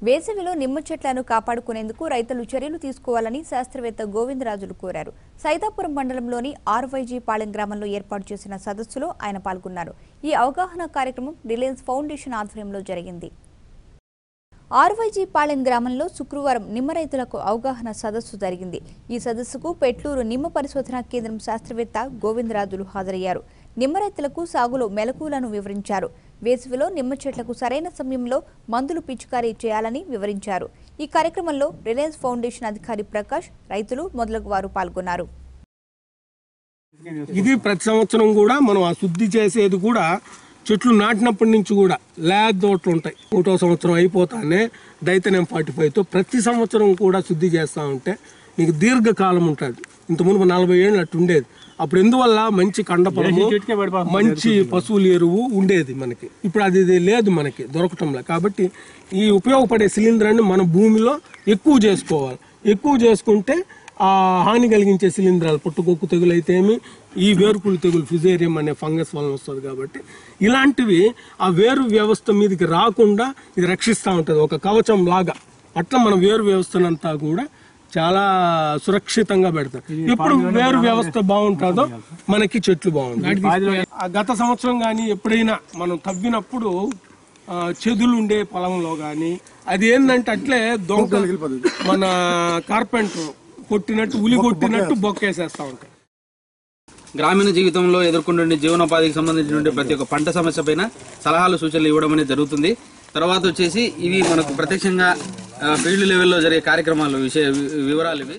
వేసవిలో నిమ్మ చెట్లను కాపాడుకునేందుకు రైతులు చర్యలు తీసుకోవాలని శాస్త్రవేత్త గోవిందరాజులు కోరారు. సైదాపురం మండలంలోని ఆర్వైజీ పాలెం గ్రామంలో ఏర్పాటు చేసిన సదస్సులో ఆయన పాల్గొన్నారు. ఈ అవగాహన కార్యక్రమం రిలయన్స్ ఫౌండేషన్ ఆధ్వర్యంలో జరిగింది. ఆర్వైజీ పాలెం గ్రామంలో శుక్రవారం నిమ్మ రైతులకు అవగాహన సదస్సు జరిగింది. ఈ సదస్సుకు పెట్లూరు నిమ్మ పరిశోధనా కేంద్రం శాస్త్రవేత్త గోవిందరాజులు హాజరయ్యారు. నిమ్మ రైతులకు సాగులో మెలకువలను వివరించారు. వేసవిలో నిమ్మ చెట్లకు సరైన సమయంలో మందులు పిచికారీ చేయాలని వివరించారు. ఈ కార్యక్రమంలో రిలయన్స్ ఫౌండేషన్ అధికారి ప్రకాష్, రైతులు మొదలగు వారు పాల్గొన్నారు. ఇది ప్రతి సంవత్సరం కూడా మనం ఆ శుద్ధి చేసేది కూడా చెట్లు నాటినప్పటి నుంచి కూడా ల్యాగ్ తోటలు ఉంటాయి. 1వ సంవత్సరం అయిపోతానే డైథెనమ్ 45తో ప్రతి సంవత్సరం కూడా శుద్ధి చేస్తూ ఉంటే నీకు దీర్ఘకాలం ఉంటుంది. ఇంతకుముందు 40 ఏళ్ళు అట్టు ఉండేది. అప్పుడు ఎందువల్ల మంచి కండపరము, మంచి పశువుల ఎరువు ఉండేది మనకి. ఇప్పుడు అది లేదు, మనకి దొరకటంలో. కాబట్టి ఈ ఉపయోగపడే శిలీంధ్రాన్ని మన భూమిలో ఎక్కువ చేసుకోవాలి. ఎక్కువ చేసుకుంటే ఆ హాని కలిగించే శిలీంధ్రాలు, పుట్టుకొక్కు తెగులు అయితేమి, ఈ వేరుకుళ్ళు తెగులు ఫిజేరియం అనే ఫంగస్ వలన వస్తుంది. కాబట్టి ఇలాంటివి ఆ వేరు వ్యవస్థ మీదకి రాకుండా ఇది రక్షిస్తూ ఉంటుంది, ఒక కవచం లాగా. అట్లా మన వేరు వ్యవస్థనంతా కూడా చాలా సురక్షితంగా పెడతాం. ఎప్పుడు వేరు వ్యవస్థ బాగుంటుందో మనకి చెట్లు బాగుంటాయి. గత సంవత్సరం కానీ ఎప్పుడైనా మనం తవ్వినప్పుడు చెదులు ఉండే పొలంలో కానీ అది ఏంటంటే అట్లే దొంగ మన కార్పెంటర్ కొట్టినట్టు, ఉలి కొట్టినట్టు బొక్కేసేస్తా ఉంటాయి. గ్రామీణ జీవితంలో ఎదుర్కొంటున్న జీవనోపాధికి సంబంధించిన ప్రతి ఒక్క పంట సమస్య పైన సలహాలు, సూచనలు ఇవ్వడం అనేది జరుగుతుంది. తర్వాత వచ్చేసి ఇవి మనకు ప్రత్యక్షంగా ఫీల్డ్ లెవెల్లో జరిగే కార్యక్రమాలు వివరాలు ఇవి.